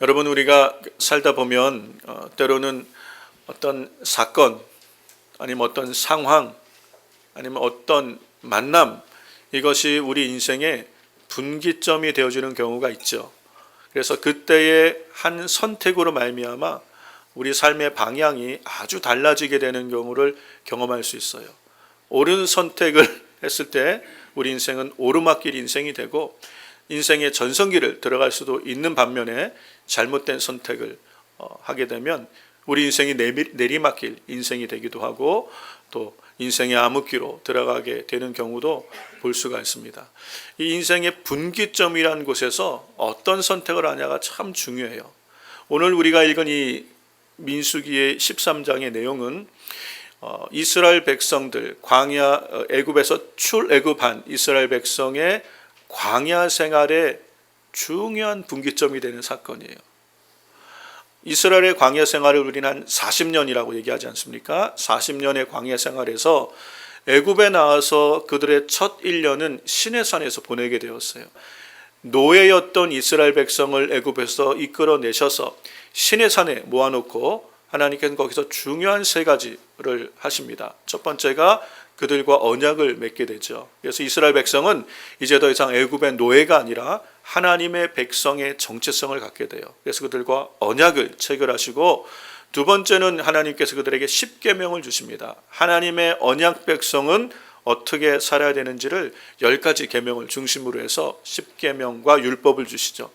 여러분, 우리가 살다 보면 때로는 어떤 사건 아니면 어떤 상황 아니면 어떤 만남, 이것이 우리 인생의 분기점이 되어지는 경우가 있죠. 그래서 그때의 한 선택으로 말미암아 우리 삶의 방향이 아주 달라지게 되는 경우를 경험할 수 있어요. 옳은 선택을 했을 때 우리 인생은 오르막길 인생이 되고 인생의 전성기를 들어갈 수도 있는 반면에 잘못된 선택을 하게 되면 우리 인생이 내리막길 인생이 되기도 하고 또 인생의 암흑기로 들어가게 되는 경우도 볼 수가 있습니다. 이 인생의 분기점이라는 곳에서 어떤 선택을 하냐가 참 중요해요. 오늘 우리가 읽은 이 민수기의 13장의 내용은 이스라엘 백성들 광야 애굽에서 출애굽한 이스라엘 백성의 광야 생활의 중요한 분기점이 되는 사건이에요. 이스라엘의 광야 생활을 우리는 한 40년이라고 얘기하지 않습니까? 40년의 광야 생활에서 애굽에 나와서 그들의 첫 1년은 시내산에서 보내게 되었어요. 노예였던 이스라엘 백성을 애굽에서 이끌어내셔서 시내산에 모아놓고 하나님께서는 거기서 중요한 세 가지를 하십니다. 첫 번째가 그들과 언약을 맺게 되죠. 그래서 이스라엘 백성은 이제 더 이상 애굽의 노예가 아니라 하나님의 백성의 정체성을 갖게 돼요. 그래서 그들과 언약을 체결하시고, 두 번째는 하나님께서 그들에게 십계명을 주십니다. 하나님의 언약 백성은 어떻게 살아야 되는지를 10가지 계명을 중심으로 해서 십계명과 율법을 주시죠.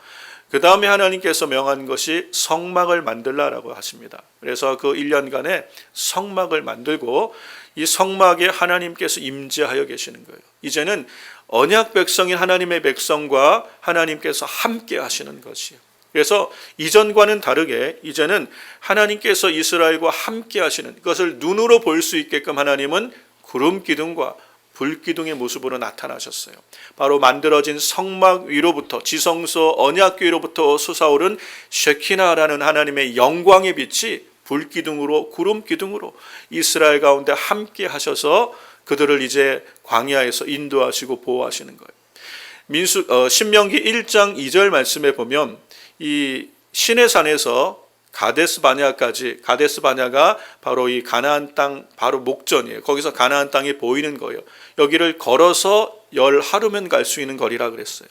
그 다음에 하나님께서 명한 것이 성막을 만들라라고 하십니다. 그래서 그 1년간에 성막을 만들고 이 성막에 하나님께서 임재하여 계시는 거예요. 이제는 언약 백성인 하나님의 백성과 하나님께서 함께 하시는 것이에요. 그래서 이전과는 다르게 이제는 하나님께서 이스라엘과 함께 하시는 것을 눈으로 볼 수 있게끔 하나님은 구름 기둥과 불기둥의 모습으로 나타나셨어요. 바로 만들어진 성막 위로부터, 지성소 언약궤로부터 솟아오른 쉐키나라는 하나님의 영광의 빛이 불기둥으로 구름 기둥으로 이스라엘 가운데 함께 하셔서 그들을 이제 광야에서 인도하시고 보호하시는 거예요. 신명기 1장 2절 말씀에 보면 이 시내산에서 가데스 바냐까지, 가데스 바냐가 바로 이 가나안 땅 바로 목전이에요. 거기서 가나안 땅이 보이는 거예요. 여기를 걸어서 10하루면 갈 수 있는 거리라 그랬어요.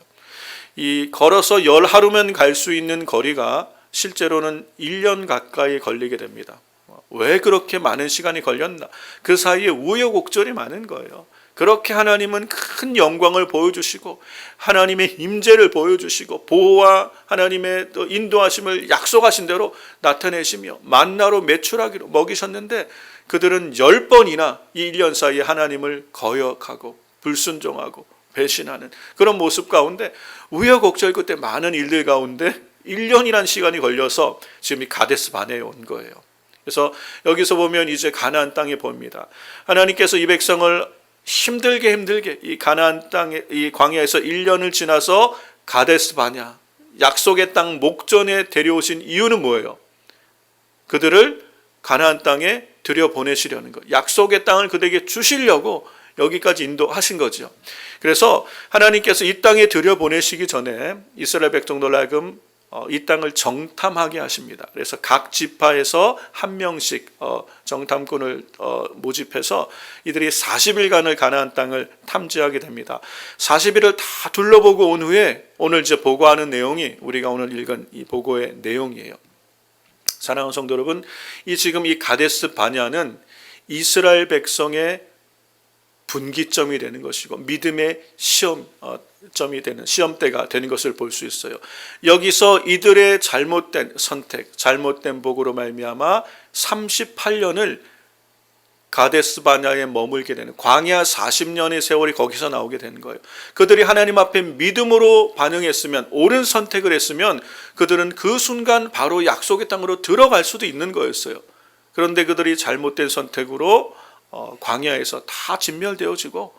이 걸어서 10하루면 갈 수 있는 거리가 실제로는 1년 가까이 걸리게 됩니다. 왜 그렇게 많은 시간이 걸렸나? 그 사이에 우여곡절이 많은 거예요. 그렇게 하나님은 큰 영광을 보여주시고 하나님의 임재를 보여주시고 보호와 하나님의 또 인도하심을 약속하신 대로 나타내시며 만나로 메추라기로 먹이셨는데 그들은 10번이나 이 1년 사이에 하나님을 거역하고 불순종하고 배신하는 그런 모습 가운데 우여곡절 끝에 많은 일들 가운데 1년이라는 시간이 걸려서 지금 이 가데스 바네에 온 거예요. 그래서 여기서 보면 이제 가나안 땅에 봅니다. 하나님께서 이 백성을 힘들게 이 가나안 땅에 이 광야에서 1년을 지나서 가데스 바냐 약속의 땅 목전에 데려오신 이유는 뭐예요? 그들을 가나안 땅에 들여보내시려는 것. 약속의 땅을 그들에게 주시려고 여기까지 인도하신 거죠. 그래서 하나님께서 이 땅에 들여보내시기 전에 이스라엘 백성들로 하여금 이 땅을 정탐하게 하십니다. 그래서 각 지파에서 한 명씩 정탐꾼을 모집해서 이들이 40일간을 가나안 땅을 탐지하게 됩니다. 40일을 다 둘러보고 온 후에 오늘 이제 보고하는 내용이 우리가 오늘 읽은 이 보고의 내용이에요. 사랑하는 성도 여러분, 지금 이 가데스 바냐는 이스라엘 백성의 분기점이 되는 것이고 믿음의 시험점이 되는 시험대가 되는 것을 볼 수 있어요. 여기서 이들의 잘못된 선택, 잘못된 복으로 말미암아 38년을 가데스 바냐에 머물게 되는 광야 40년의 세월이 거기서 나오게 되는 거예요. 그들이 하나님 앞에 믿음으로 반응했으면, 옳은 선택을 했으면 그들은 그 순간 바로 약속의 땅으로 들어갈 수도 있는 거였어요. 그런데 그들이 잘못된 선택으로 광야에서 다 진멸되어지고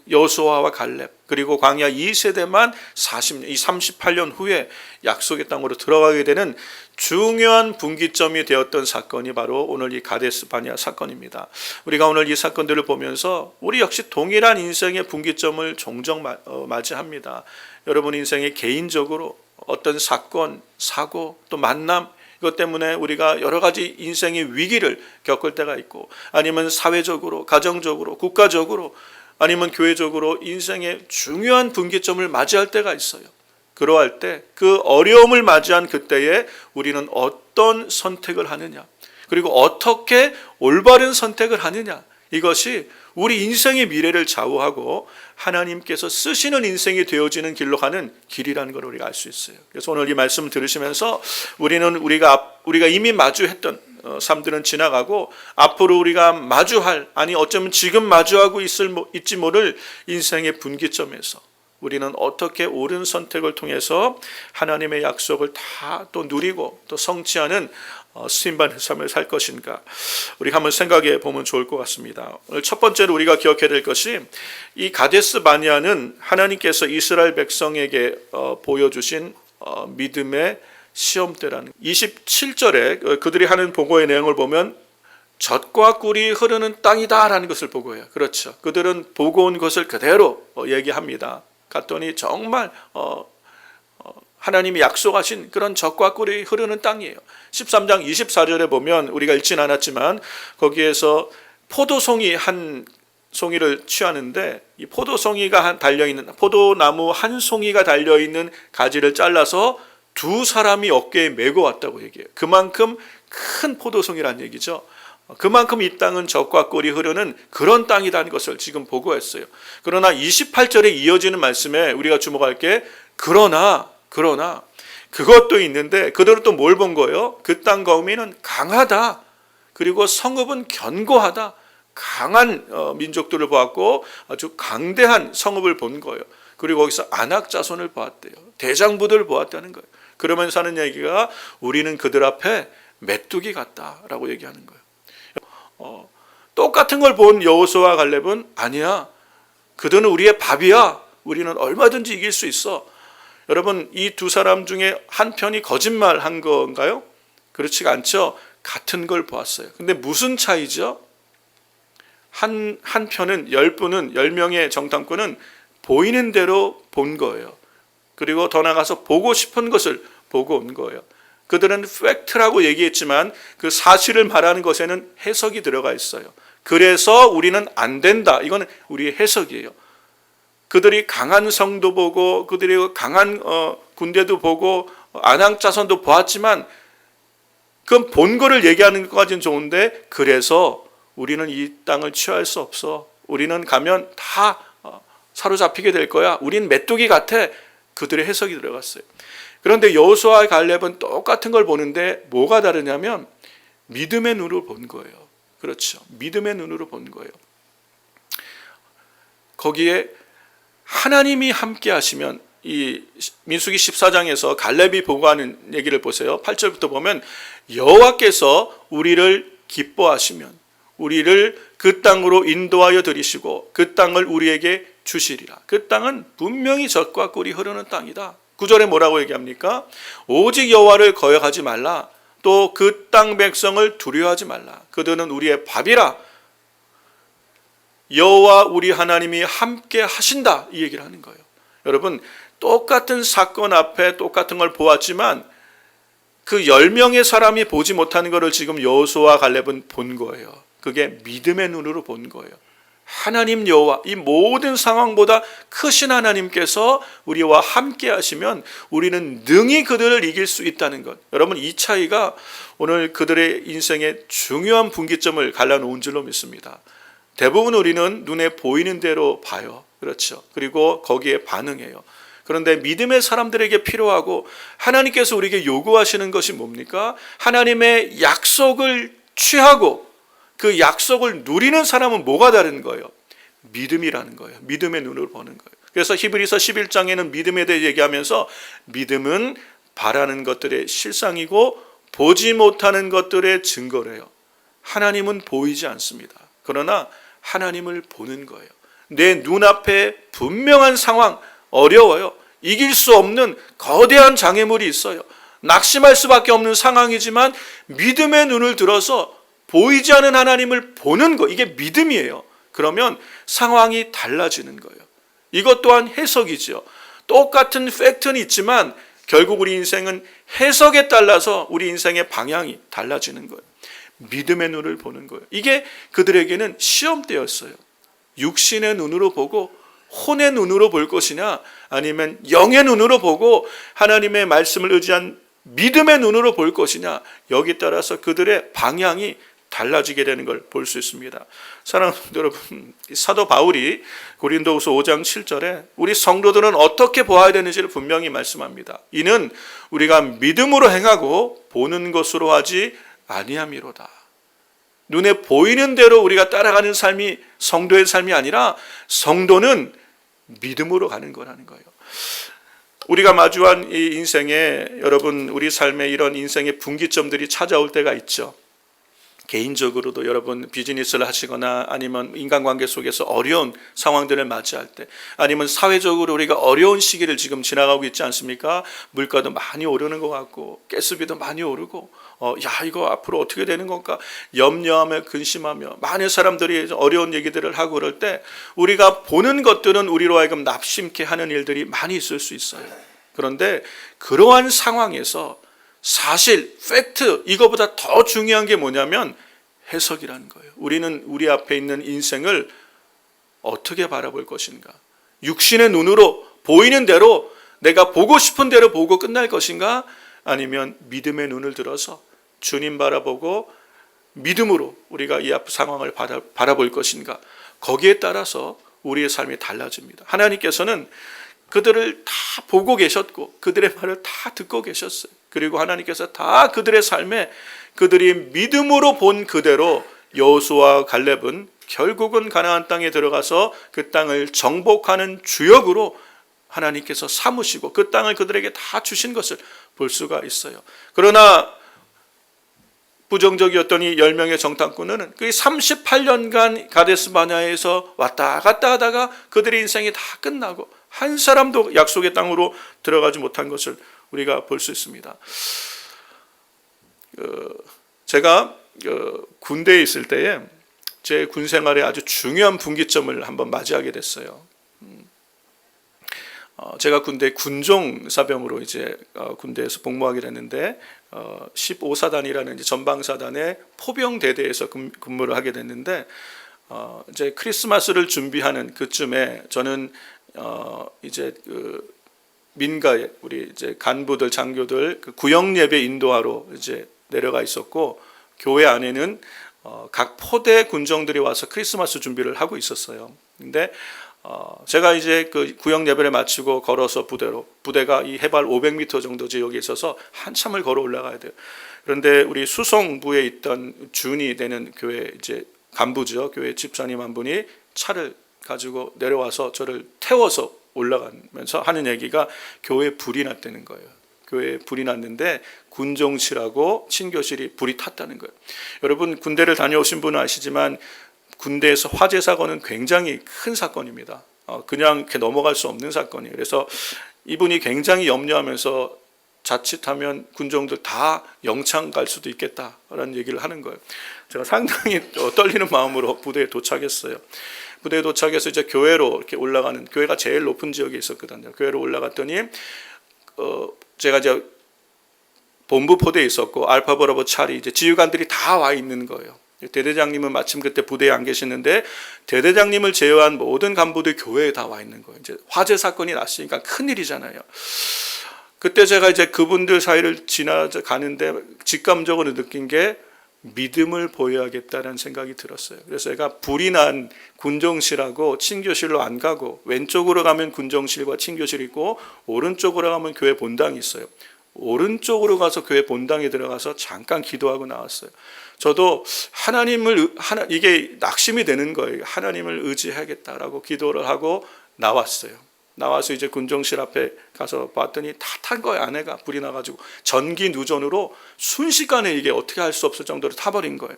여호수아와 갈렙 그리고 광야 2세대만 38년 후에 약속의 땅으로 들어가게 되는 중요한 분기점이 되었던 사건이 바로 오늘 이 가데스 바냐 사건입니다. 우리가 오늘 이 사건들을 보면서 우리 역시 동일한 인생의 분기점을 종종 맞이합니다. 여러분 인생의 개인적으로 어떤 사건, 사고, 또 만남, 이것 때문에 우리가 여러 가지 인생의 위기를 겪을 때가 있고, 아니면 사회적으로, 가정적으로, 국가적으로, 아니면 교회적으로 인생의 중요한 분기점을 맞이할 때가 있어요. 그러할 때 그 어려움을 맞이한 그때에 우리는 어떤 선택을 하느냐, 그리고 어떻게 올바른 선택을 하느냐, 이것이 우리 인생의 미래를 좌우하고 하나님께서 쓰시는 인생이 되어지는 길로 가는 길이라는 걸 우리가 알 수 있어요. 그래서 오늘 이 말씀을 들으시면서 우리가 이미 마주했던 삶들은 지나가고, 앞으로 우리가 마주할, 아니 어쩌면 지금 마주하고 있지 모를 인생의 분기점에서 우리는 어떻게 옳은 선택을 통해서 하나님의 약속을 다 또 누리고 또 성취하는 쓰임받는 삶을 살 것인가, 우리 한번 생각해 보면 좋을 것 같습니다. 오늘 첫 번째로 우리가 기억해야 될 것이, 이 가데스 바네아는 하나님께서 이스라엘 백성에게 보여주신 믿음의 시험대라는, 27절에 그들이 하는 보고의 내용을 보면 젖과 꿀이 흐르는 땅이다라는 것을 보고해요. 그렇죠. 그들은 보고 온 것을 그대로 얘기합니다. 갔더니 정말 하나님이 약속하신 그런 젖과 꿀이 흐르는 땅이에요. 13장 24절에 보면, 우리가 읽진 않았지만 거기에서 포도송이 한 송이를 취하는데, 이 포도송이가 달려있는, 포도나무 한 송이가 달려있는 가지를 잘라서 두 사람이 어깨에 메고 왔다고 얘기해요. 그만큼 큰 포도송이란 얘기죠. 그만큼 이 땅은 젖과 꿀이 흐르는 그런 땅이라는 것을 지금 보고했어요. 그러나 28절에 이어지는 말씀에 우리가 주목할 게, 그러나 그것도 있는데, 그들은 또 뭘 본 거예요? 그 땅 거민은 강하다, 그리고 성읍은 견고하다, 강한 민족들을 보았고 아주 강대한 성읍을 본 거예요. 그리고 거기서 아낙 자손을 보았대요. 대장부들을 보았다는 거예요. 그러면서 하는 얘기가, 우리는 그들 앞에 메뚜기 같다라고 얘기하는 거예요. 똑같은 걸 본 여호수아와 갈렙은, 아니야, 그들은 우리의 밥이야, 우리는 얼마든지 이길 수 있어. 여러분, 이 두 사람 중에 한 편이 거짓말한 건가요? 그렇지가 않죠. 같은 걸 보았어요. 근데 무슨 차이죠? 한 편은, 10명의 정탐꾼은 보이는 대로 본 거예요. 그리고 더 나아가서 보고 싶은 것을 보고 온 거예요. 그들은 팩트라고 얘기했지만 그 사실을 말하는 것에는 해석이 들어가 있어요. 그래서 우리는 안 된다, 이건 우리의 해석이에요. 그들이 강한 성도 보고, 그들이 강한 군대도 보고, 아낙 자손도 보았지만, 그건 본 거를 얘기하는 것까지는 좋은데, 그래서 우리는 이 땅을 취할 수 없어, 우리는 가면 다 사로잡히게 될 거야, 우린 메뚜기 같아, 그들의 해석이 들어갔어요. 그런데 여호수아와 갈렙은 똑같은 걸 보는데 뭐가 다르냐면, 믿음의 눈으로 본 거예요. 그렇죠. 믿음의 눈으로 본 거예요. 거기에 하나님이 함께 하시면, 이 민수기 14장에서 갈렙이 보고하는 얘기를 보세요. 8절부터 보면, 여호와께서 우리를 기뻐하시면 우리를 그 땅으로 인도하여 들이시고 그 땅을 우리에게 주시리라. 그 땅은 분명히 젖과 꿀이 흐르는 땅이다. 9절에 뭐라고 얘기합니까? 오직 여호와를 거역하지 말라. 또 그 땅 백성을 두려워하지 말라. 그들은 우리의 밥이라. 여호와 우리 하나님이 함께 하신다, 이 얘기를 하는 거예요. 여러분, 똑같은 사건 앞에 똑같은 걸 보았지만 그 10명의 사람이 보지 못하는 것을 지금 여호수아와 갈렙은 본 거예요. 그게 믿음의 눈으로 본 거예요. 하나님 여호와, 이 모든 상황보다 크신 하나님께서 우리와 함께 하시면 우리는 능히 그들을 이길 수 있다는 것. 여러분, 이 차이가 오늘 그들의 인생의 중요한 분기점을 갈라놓은 줄로 믿습니다. 대부분 우리는 눈에 보이는 대로 봐요. 그렇죠. 그리고 거기에 반응해요. 그런데 믿음의 사람들에게 필요하고 하나님께서 우리에게 요구하시는 것이 뭡니까? 하나님의 약속을 취하고 그 약속을 누리는 사람은 뭐가 다른 거예요? 믿음이라는 거예요. 믿음의 눈으로 보는 거예요. 그래서 히브리서 11장에는 믿음에 대해 얘기하면서, 믿음은 바라는 것들의 실상이고 보지 못하는 것들의 증거래요. 하나님은 보이지 않습니다. 그러나 하나님을 보는 거예요. 내 눈앞에 분명한 상황, 어려워요. 이길 수 없는 거대한 장애물이 있어요. 낙심할 수밖에 없는 상황이지만 믿음의 눈을 들어서 보이지 않는 하나님을 보는 거, 이게 믿음이에요. 그러면 상황이 달라지는 거예요. 이것 또한 해석이죠. 똑같은 팩트는 있지만 결국 우리 인생은 해석에 따라서 우리 인생의 방향이 달라지는 거예요. 믿음의 눈을 보는 거예요. 이게 그들에게는 시험대였어요. 육신의 눈으로 보고 혼의 눈으로 볼 것이냐, 아니면 영의 눈으로 보고 하나님의 말씀을 의지한 믿음의 눈으로 볼 것이냐, 여기 따라서 그들의 방향이 달라지게 되는 걸 볼 수 있습니다. 사랑하는 여러분, 사도 바울이 고린도후서 5장 7절에 우리 성도들은 어떻게 보아야 되는지를 분명히 말씀합니다. 이는 우리가 믿음으로 행하고 보는 것으로 하지 아니함이로다. 눈에 보이는 대로 우리가 따라가는 삶이 성도의 삶이 아니라 성도는 믿음으로 가는 거라는 거예요. 우리가 마주한 이 인생에, 여러분, 우리 삶에 이런 인생의 분기점들이 찾아올 때가 있죠. 개인적으로도 여러분 비즈니스를 하시거나 아니면 인간관계 속에서 어려운 상황들을 맞이할 때, 아니면 사회적으로 우리가 어려운 시기를 지금 지나가고 있지 않습니까? 물가도 많이 오르는 것 같고 가스비도 많이 오르고 이거 앞으로 어떻게 되는 건가 염려하며 근심하며 많은 사람들이 어려운 얘기들을 하고 그럴 때 우리가 보는 것들은 우리로 하여금 납심케 하는 일들이 많이 있을 수 있어요. 그런데 그러한 상황에서 사실, 팩트, 이거보다 더 중요한 게 뭐냐면 해석이라는 거예요. 우리는 우리 앞에 있는 인생을 어떻게 바라볼 것인가? 육신의 눈으로 보이는 대로 내가 보고 싶은 대로 보고 끝날 것인가? 아니면 믿음의 눈을 들어서 주님 바라보고 믿음으로 우리가 이 앞 상황을 바라볼 것인가? 거기에 따라서 우리의 삶이 달라집니다. 하나님께서는 그들을 다 보고 계셨고 그들의 말을 다 듣고 계셨어요. 그리고 하나님께서 다 그들의 삶에 그들이 믿음으로 본 그대로 여호수아와 갈렙은 결국은 가나안 땅에 들어가서 그 땅을 정복하는 주역으로 하나님께서 삼으시고 그 땅을 그들에게 다 주신 것을 볼 수가 있어요. 그러나 부정적이었던 이 10명의 정탐꾼은 그 38년간 가데스 바네아에서 왔다 갔다 하다가 그들의 인생이 다 끝나고 한 사람도 약속의 땅으로 들어가지 못한 것을 우리가 볼 수 있습니다. 제가 군대에 있을 때에 제 군 생활에 아주 중요한 분기점을 한번 맞이하게 됐어요. 제가 군대 군종 사병으로 이제 군대에서 복무하게 됐는데 15사단이라는 이제 전방사단의 포병 대대에서 근무를 하게 됐는데 이제 크리스마스를 준비하는 그쯤에 저는 이제 민가에 우리 이제 간부들 장교들 그 구역 예배 인도하러 이제 내려가 있었고 교회 안에는 각 포대 군정들이 와서 크리스마스 준비를 하고 있었어요. 근데 제가 이제 그 구역 예배를 마치고 걸어서 부대가 이 해발 500m 정도 지역에 있어서 한참을 걸어 올라가야 돼요. 그런데 우리 수송부에 있던 준이 되는 교회 이제 간부죠. 교회 집사님 한 분이 차를 가지고 내려와서 저를 태워서 올라가면서 하는 얘기가 교회에 불이 났다는 거예요. 교회에 불이 났는데 군종실하고 친교실이 불이 탔다는 거예요. 여러분 군대를 다녀오신 분은 아시지만 군대에서 화재 사고는 굉장히 큰 사건입니다. 그냥 이렇게 넘어갈 수 없는 사건이에요. 그래서 이분이 굉장히 염려하면서 자칫하면 군종들 다 영창 갈 수도 있겠다라는 얘기를 하는 거예요. 제가 상당히 떨리는 마음으로 부대에 도착했어요. 부대에 도착해서 이제 교회로 이렇게 올라가는, 교회가 제일 높은 지역에 있었거든요. 교회로 올라갔더니 제가 이제 본부 포대에 있었고 알파 브라보 찰이 이제 지휘관들이 다 와 있는 거예요. 대대장님은 마침 그때 부대에 안 계시는데 대대장님을 제외한 모든 간부들 교회에 다 와 있는 거예요. 이제 화재 사건이 났으니까 큰 일이잖아요. 그때 제가 이제 그분들 사이를 지나가는데 직감적으로 느낀 게 믿음을 보여야겠다는 생각이 들었어요. 그래서 제가 불이 난 군정실하고 친교실로 안 가고 왼쪽으로 가면 군정실과 친교실이 있고 오른쪽으로 가면 교회 본당이 있어요. 오른쪽으로 가서 교회 본당에 들어가서 잠깐 기도하고 나왔어요. 저도 이게 낙심이 되는 거예요. 하나님을 의지해야겠다라고 기도를 하고 나왔어요. 나와서 이제 군정실 앞에 가서 봤더니 다 탄 거예요. 아내가 불이 나가지고 전기 누전으로 순식간에 이게 어떻게 할 수 없을 정도로 타버린 거예요.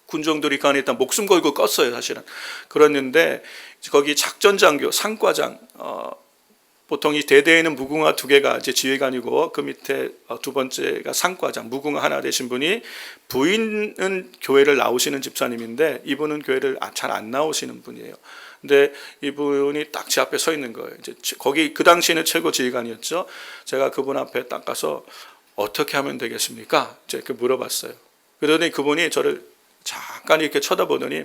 군종들이 그 안에 일단 목숨 걸고 껐어요. 사실은. 그랬는데 거기 작전장교, 상과장, 보통 이 대대에는 무궁화 2개가 이제 지휘관이고 그 밑에 두 번째가 상과장, 무궁화 하나 되신 분이 부인은 교회를 나오시는 집사님인데 이분은 교회를 잘 안 나오시는 분이에요. 근데 이분이 딱 제 앞에 서 있는 거예요. 이제 거기 그 당시에는 최고 지휘관이었죠. 제가 그분 앞에 딱 가서 어떻게 하면 되겠습니까? 이제 이렇게 물어봤어요. 그러더니 그분이 저를 잠깐 이렇게 쳐다보더니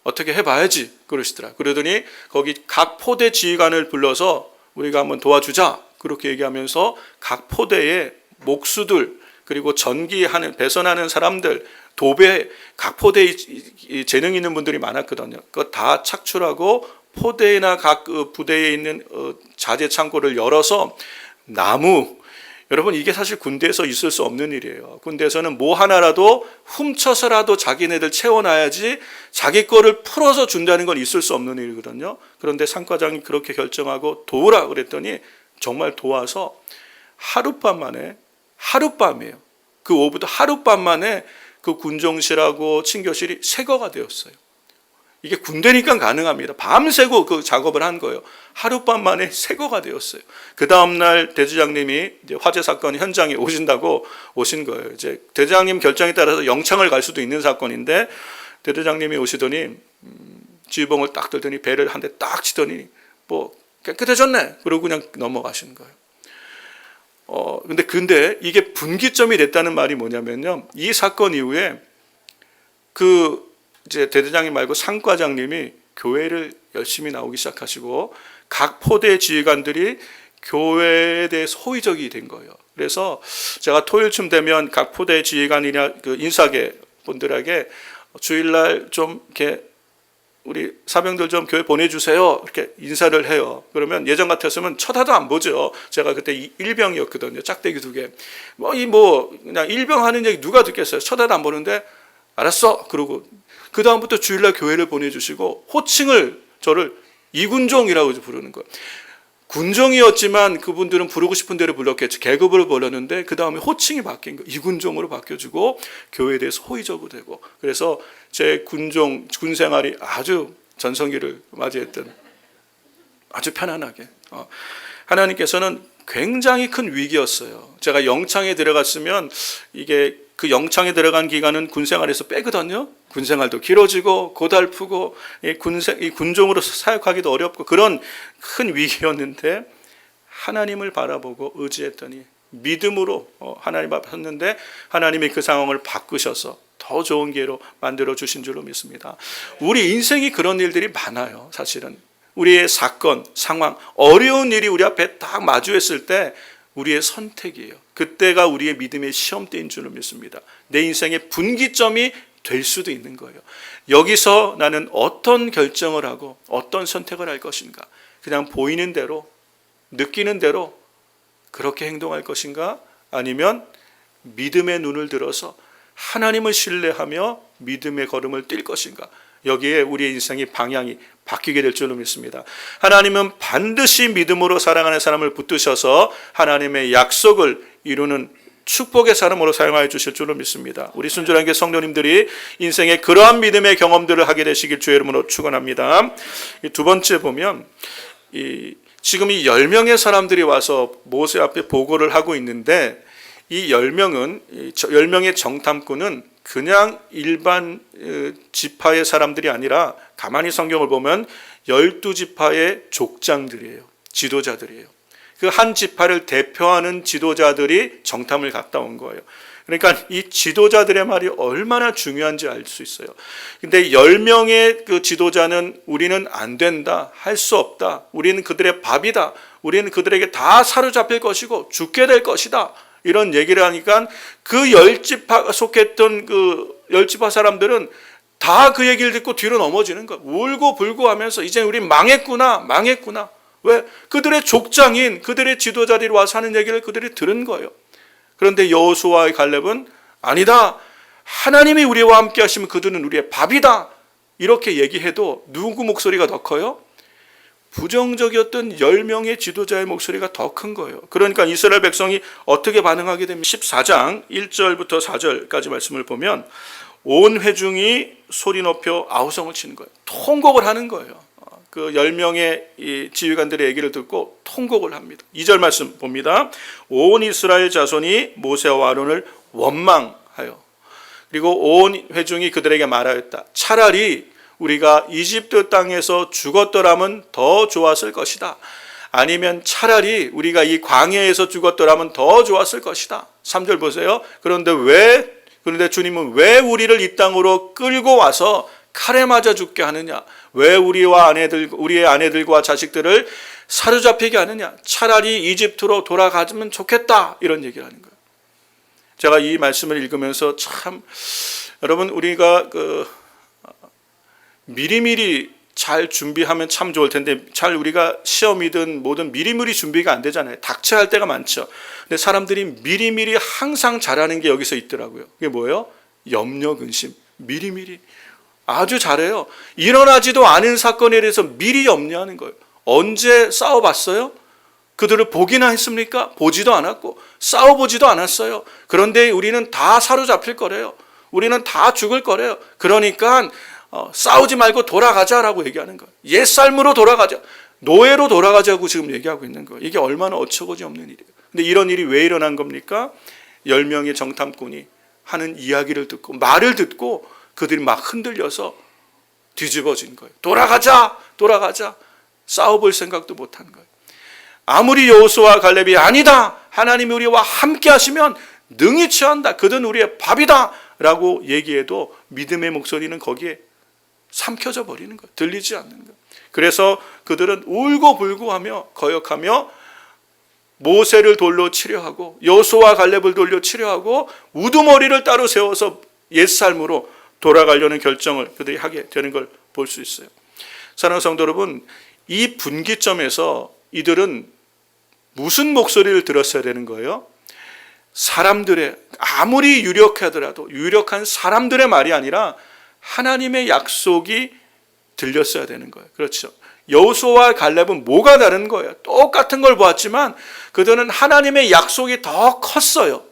어떻게 해봐야지 그러시더라. 그러더니 거기 각 포대 지휘관을 불러서 우리가 한번 도와주자 그렇게 얘기하면서 각 포대의 목수들 그리고 전기하는 배선하는 사람들 도배 각 포대에 재능 있는 분들이 많았거든요. 그거 다 착출하고 포대나 각 부대에 있는 자재 창고를 열어서 나무 여러분 이게 사실 군대에서 있을 수 없는 일이에요. 군대에서는 뭐 하나라도 훔쳐서라도 자기네들 채워놔야지 자기 거를 풀어서 준다는 건 있을 수 없는 일이거든요. 그런데 상과장이 그렇게 결정하고 도우라 그랬더니 정말 도와서 하룻밤 만에 하룻밤이에요. 그 오후부터 하룻밤 만에 그 군종실하고 친교실이 새거가 되었어요. 이게 군대니까 가능합니다. 밤새고 그 작업을 한 거예요. 하룻밤 만에 새거가 되었어요. 그 다음날 대주장님이 이제 화재 사건 현장에 오신다고 오신 거예요. 이제 대주장님 결정에 따라서 영창을 갈 수도 있는 사건인데 대주장님이 오시더니 지휘봉을 딱 들더니 배를 한 대 딱 치더니 뭐 깨끗해졌네. 그러고 그냥 넘어가시는 거예요. 근데 이게 분기점이 됐다는 말이 뭐냐면요. 이 사건 이후에 이제 대대장님 말고 상과장님이 교회를 열심히 나오기 시작하시고 각 포대 지휘관들이 교회에 대해서 호의적이 된 거예요. 그래서 제가 토요일쯤 되면 각 포대 지휘관이나 그 인사계 분들에게 주일날 좀 이렇게 우리 사병들 좀 교회 보내주세요. 이렇게 인사를 해요. 그러면 예전 같았으면 쳐다도 안 보죠. 제가 그때 일병이었거든요. 짝대기 2개. 그냥 일병하는 얘기 누가 듣겠어요. 쳐다도 안 보는데 알았어. 그러고 그 다음부터 주일날 교회를 보내주시고 호칭을 저를 이군종이라고 부르는 거예요. 군종이었지만 그분들은 부르고 싶은 대로 불렀겠지. 계급을 불렀는데 그 다음에 호칭이 바뀐 거예요. 이군종으로 바뀌어지고 교회에 대해서 호의적으로 되고 그래서 제 군 생활이 아주 전성기를 맞이했던 아주 편안하게 하나님께서는 굉장히 큰 위기였어요. 제가 영창에 들어갔으면 이게 그 영창에 들어간 기간은 군생활에서 빼거든요. 군생활도 길어지고 고달프고 이 군종으로 사역하기도 어렵고 그런 큰 위기였는데 하나님을 바라보고 의지했더니 믿음으로 하나님 앞에 섰는데 하나님이 그 상황을 바꾸셔서 더 좋은 기회로 만들어 주신 줄로 믿습니다. 우리 인생이 그런 일들이 많아요. 사실은 우리의 사건, 상황, 어려운 일이 우리 앞에 딱 마주했을 때 우리의 선택이에요. 그때가 우리의 믿음의 시험대인 줄로 믿습니다. 내 인생의 분기점이 될 수도 있는 거예요. 여기서 나는 어떤 결정을 하고 어떤 선택을 할 것인가? 그냥 보이는 대로, 느끼는 대로 그렇게 행동할 것인가? 아니면 믿음의 눈을 들어서 하나님을 신뢰하며 믿음의 걸음을 뛸 것인가? 여기에 우리의 인생의 방향이 바뀌게 될 줄로 믿습니다. 하나님은 반드시 믿음으로 살아가는 사람을 붙드셔서 하나님의 약속을 이루는 축복의 사람으로 사용하여 주실 줄로 믿습니다. 우리 순전한 게 성도님들이 인생의 그러한 믿음의 경험들을 하게 되시길 주의 이름으로 축원합니다. 두 번째 보면 지금 이 10명의 사람들이 와서 모세 앞에 보고를 하고 있는데 이 10명의 정탐꾼은 그냥 일반 지파의 사람들이 아니라 가만히 성경을 보면 12지파의 족장들이에요. 지도자들이에요. 그 한 지파를 대표하는 지도자들이 정탐을 갔다 온 거예요. 그러니까 이 지도자들의 말이 얼마나 중요한지 알 수 있어요. 근데 10명의 그 지도자는 우리는 안 된다, 할 수 없다, 우리는 그들의 밥이다, 우리는 그들에게 다 사로잡힐 것이고 죽게 될 것이다, 이런 얘기를 하니까 그 10지파 속했던 그 10지파 사람들은 다 그 얘기를 듣고 뒤로 넘어지는 거예요. 울고 불고 하면서 이제 우리 망했구나. 왜? 그들의 족장인 그들의 지도자들이 와서 하는 얘기를 그들이 들은 거예요. 그런데 여호수아의 갈렙은 아니다. 하나님이 우리와 함께 하시면 그들은 우리의 밥이다. 이렇게 얘기해도 누구 목소리가 더 커요? 부정적이었던 10명의 지도자의 목소리가 더 큰 거예요. 그러니까 이스라엘 백성이 어떻게 반응하게 됩니까? 14장 1절부터 4절까지 말씀을 보면 온 회중이 소리 높여 아우성을 치는 거예요. 통곡을 하는 거예요. 그 10명의 이 지휘관들의 얘기를 듣고 통곡을 합니다. 2절 말씀 봅니다. 온 이스라엘 자손이 모세와 아론을 원망하여 그리고 온 회중이 그들에게 말하였다. 차라리 우리가 이집트 땅에서 죽었더라면 더 좋았을 것이다. 아니면 차라리 우리가 이 광야에서 죽었더라면 더 좋았을 것이다. 3절 보세요. 그런데 주님은 왜 우리를 이 땅으로 끌고 와서 칼에 맞아 죽게 하느냐? 왜 우리의 아내들과 자식들을 사로잡히게 하느냐? 차라리 이집트로 돌아가면 좋겠다. 이런 얘기를 하는 거예요. 제가 이 말씀을 읽으면서 참 여러분 우리가 미리미리 잘 준비하면 참 좋을 텐데 잘 우리가 시험이든 뭐든 미리미리 준비가 안 되잖아요. 닥쳐야 할 때가 많죠. 근데 사람들이 미리미리 항상 잘하는 게 여기서 있더라고요. 그게 뭐예요? 염려, 근심. 미리미리. 아주 잘해요. 일어나지도 않은 사건에 대해서 미리 염려하는 거예요. 언제 싸워봤어요? 그들을 보기나 했습니까? 보지도 않았고 싸워보지도 않았어요. 그런데 우리는 다 사로잡힐 거래요. 우리는 다 죽을 거래요. 그러니까 싸우지 말고 돌아가자라고 얘기하는 거예요. 옛삶으로 돌아가자. 노예로 돌아가자고 지금 얘기하고 있는 거예요. 이게 얼마나 어처구니 없는 일이에요. 근데 이런 일이 왜 일어난 겁니까? 10명의 정탐꾼이 하는 이야기를 듣고 말을 듣고 그들이 막 흔들려서 뒤집어진 거예요. 돌아가자. 싸워볼 생각도 못한 거예요. 아무리 여호수아와 갈렙이 아니다. 하나님이 우리와 함께 하시면 능히 취한다. 그들은 우리의 밥이다. 라고 얘기해도 믿음의 목소리는 거기에 삼켜져 버리는 거예요. 들리지 않는 거예요. 그래서 그들은 울고불고하며 거역하며 모세를 돌로 치려하고 여호수아와 갈렙을 돌로 치려하고 우두머리를 따로 세워서 옛삶으로 돌아가려는 결정을 그들이 하게 되는 걸 볼 수 있어요. 사랑하는 성도 여러분, 이 분기점에서 이들은 무슨 목소리를 들었어야 되는 거예요? 사람들의 아무리 유력하더라도 유력한 사람들의 말이 아니라 하나님의 약속이 들렸어야 되는 거예요. 그렇죠. 여호수아와 갈렙은 뭐가 다른 거예요? 똑같은 걸 보았지만 그들은 하나님의 약속이 더 컸어요.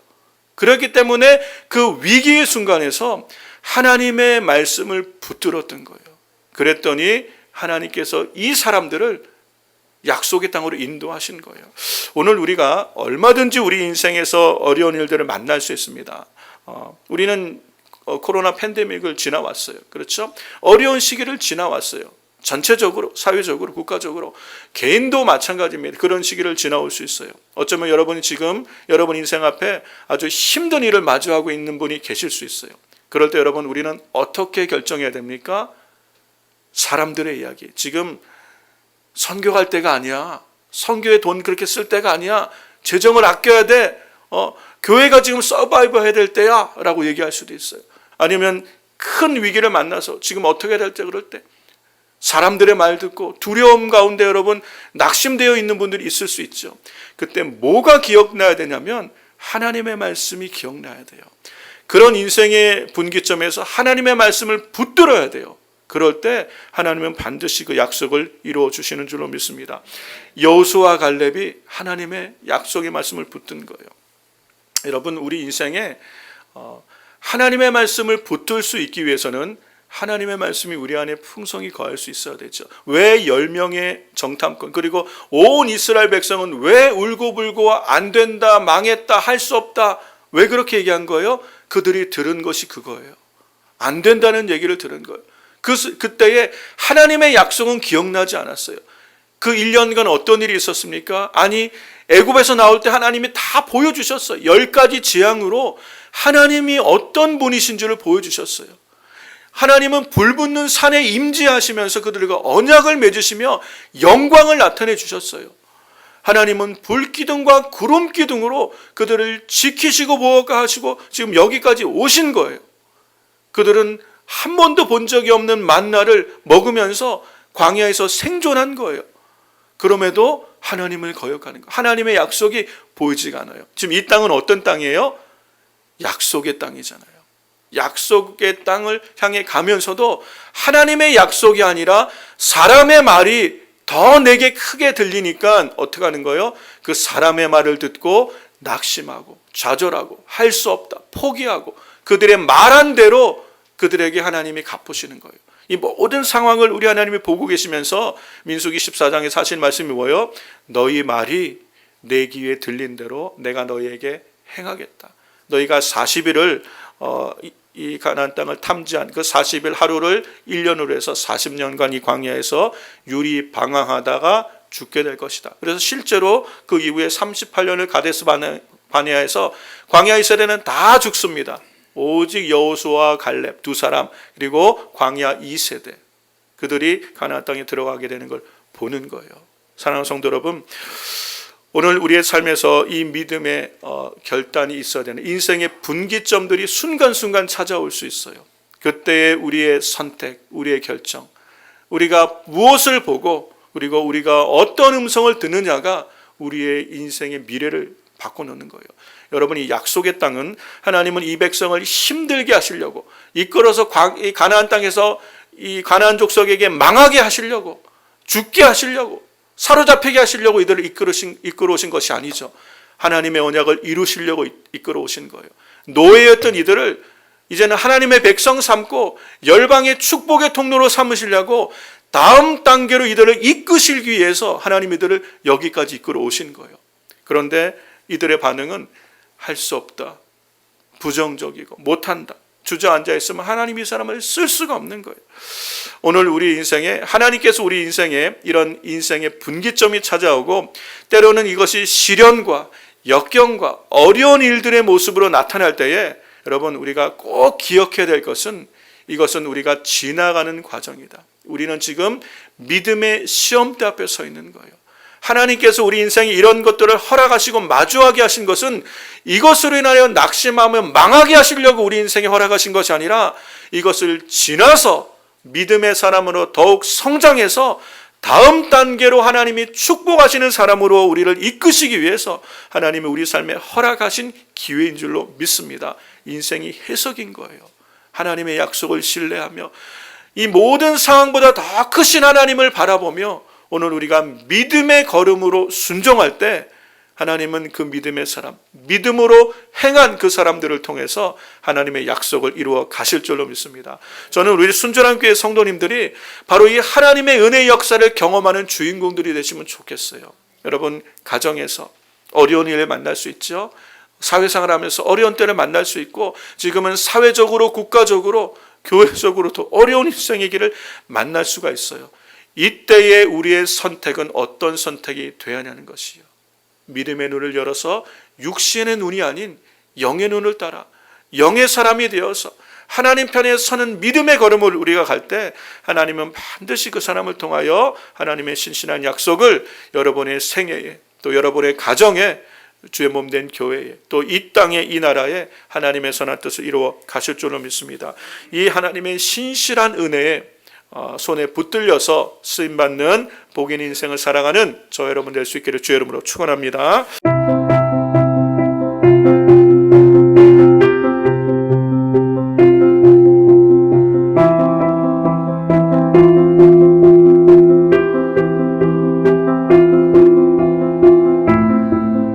그렇기 때문에 그 위기의 순간에서 하나님의 말씀을 붙들었던 거예요. 그랬더니 하나님께서 이 사람들을 약속의 땅으로 인도하신 거예요. 오늘 우리가 얼마든지 우리 인생에서 어려운 일들을 만날 수 있습니다. 우리는 코로나 팬데믹을 지나왔어요. 그렇죠? 어려운 시기를 지나왔어요. 전체적으로, 사회적으로, 국가적으로, 개인도 마찬가지입니다. 그런 시기를 지나올 수 있어요. 어쩌면 여러분이 지금 여러분 인생 앞에 아주 힘든 일을 마주하고 있는 분이 계실 수 있어요. 그럴 때 여러분 우리는 어떻게 결정해야 됩니까? 사람들의 이야기. 지금 선교할 때가 아니야. 선교에 돈 그렇게 쓸 때가 아니야. 재정을 아껴야 돼. 교회가 지금 서바이브 해야 될 때야 라고 얘기할 수도 있어요. 아니면 큰 위기를 만나서 지금 어떻게 해야 될지 그럴 때 사람들의 말 듣고 두려움 가운데 여러분 낙심되어 있는 분들이 있을 수 있죠. 그때 뭐가 기억나야 되냐면 하나님의 말씀이 기억나야 돼요. 그런 인생의 분기점에서 하나님의 말씀을 붙들어야 돼요. 그럴 때 하나님은 반드시 그 약속을 이루어 주시는 줄로 믿습니다. 여호수아와 갈렙이 하나님의 약속의 말씀을 붙든 거예요. 여러분 우리 인생에 하나님의 말씀을 붙들 수 있기 위해서는 하나님의 말씀이 우리 안에 풍성히 거할 수 있어야 되죠. 왜 10명의 정탐꾼 그리고 온 이스라엘 백성은 왜 울고불고 안 된다, 망했다, 할 수 없다 왜 그렇게 얘기한 거예요? 그들이 들은 것이 그거예요. 안 된다는 얘기를 들은 거예요. 그때에 하나님의 약속은 기억나지 않았어요. 그 1년간 어떤 일이 있었습니까? 아니 애굽에서 나올 때 하나님이 다 보여주셨어요. 10가지 재앙으로 하나님이 어떤 분이신 줄을 보여주셨어요. 하나님은 불붙는 산에 임재하시면서 그들과 언약을 맺으시며 영광을 나타내 주셨어요. 하나님은 불기둥과 구름기둥으로 그들을 지키시고 보호하시고 지금 여기까지 오신 거예요. 그들은 한 번도 본 적이 없는 만나를 먹으면서 광야에서 생존한 거예요. 그럼에도 하나님을 거역하는 거예요. 하나님의 약속이 보이지가 않아요. 지금 이 땅은 어떤 땅이에요? 약속의 땅이잖아요. 약속의 땅을 향해 가면서도 하나님의 약속이 아니라 사람의 말이 더 내게 크게 들리니까 어떻게 하는 거예요? 그 사람의 말을 듣고 낙심하고 좌절하고 할 수 없다 포기하고 그들의 말한 대로 그들에게 하나님이 갚으시는 거예요. 이 모든 상황을 우리 하나님이 보고 계시면서 민수기 14장에 하신 말씀이 뭐예요? 너희 말이 내 귀에 들린 대로 내가 너희에게 행하겠다. 너희가 40일을 이 가나안 땅을 탐지한 그 40일 하루를 1년으로 해서 40년간 이 광야에서 유리 방황하다가 죽게 될 것이다. 그래서 실제로 그 이후에 38년을 가데스 바네아에서 광야 이스라엘은 다 죽습니다. 오직 여호수아와 갈렙 두 사람, 그리고 광야 2세대, 그들이 가나안 땅에 들어가게 되는 걸 보는 거예요. 사랑하는 성도 여러분, 오늘 우리의 삶에서 이 믿음의 결단이 있어야 되는, 인생의 분기점들이 순간순간 찾아올 수 있어요. 그때의 우리의 선택, 우리의 결정, 우리가 무엇을 보고 그리고 우리가 어떤 음성을 듣느냐가 우리의 인생의 미래를 바꿔놓는 거예요. 여러분, 이 약속의 땅은 하나님은 이 백성을 힘들게 하시려고, 이끌어서 이 가나안 땅에서 이 가나안 족속에게 망하게 하시려고, 죽게 하시려고, 사로잡히게 하시려고 이들을 이끌어 오신 것이 아니죠. 하나님의 언약을 이루시려고 이끌어 오신 거예요. 노예였던 이들을 이제는 하나님의 백성 삼고 열방의 축복의 통로로 삼으시려고 다음 단계로 이들을 이끄시기 위해서 하나님 이들을 여기까지 이끌어 오신 거예요. 그런데 이들의 반응은 할 수 없다, 부정적이고 못한다, 주저앉아 있으면 하나님이 이 사람을 쓸 수가 없는 거예요. 오늘 우리 인생에, 하나님께서 우리 인생에 이런 인생의 분기점이 찾아오고, 때로는 이것이 시련과 역경과 어려운 일들의 모습으로 나타날 때에, 여러분, 우리가 꼭 기억해야 될 것은, 이것은 우리가 지나가는 과정이다. 우리는 지금 믿음의 시험대 앞에 서 있는 거예요. 하나님께서 우리 인생에 이런 것들을 허락하시고 마주하게 하신 것은 이것으로 인하여 낙심하며 망하게 하시려고 우리 인생에 허락하신 것이 아니라, 이것을 지나서 믿음의 사람으로 더욱 성장해서 다음 단계로 하나님이 축복하시는 사람으로 우리를 이끄시기 위해서 하나님이 우리 삶에 허락하신 기회인 줄로 믿습니다. 인생이 해석인 거예요. 하나님의 약속을 신뢰하며 이 모든 상황보다 더 크신 하나님을 바라보며 오늘 우리가 믿음의 걸음으로 순종할 때, 하나님은 그 믿음의 사람, 믿음으로 행한 그 사람들을 통해서 하나님의 약속을 이루어 가실 줄로 믿습니다. 저는 우리 순전한 교회 성도님들이 바로 이 하나님의 은혜의 역사를 경험하는 주인공들이 되시면 좋겠어요. 여러분, 가정에서 어려운 일을 만날 수 있죠. 사회생활 하면서 어려운 때를 만날 수 있고, 지금은 사회적으로, 국가적으로, 교회적으로도 어려운 인생의 길을 만날 수가 있어요. 이때에 우리의 선택은 어떤 선택이 되어야 하는 것이요, 믿음의 눈을 열어서 육신의 눈이 아닌 영의 눈을 따라 영의 사람이 되어서 하나님 편에 서는 믿음의 걸음을 우리가 갈 때, 하나님은 반드시 그 사람을 통하여 하나님의 신실한 약속을 여러분의 생애에, 또 여러분의 가정에, 주의 몸된 교회에, 또 이 땅에, 이 나라에 하나님의 선한 뜻을 이루어 가실 줄로 믿습니다. 이 하나님의 신실한 은혜에 손에 붙들려서 쓰임받는 복인 인생을 살아가는 저 여러분 될 수 있기를 주의 이름으로 축원합니다.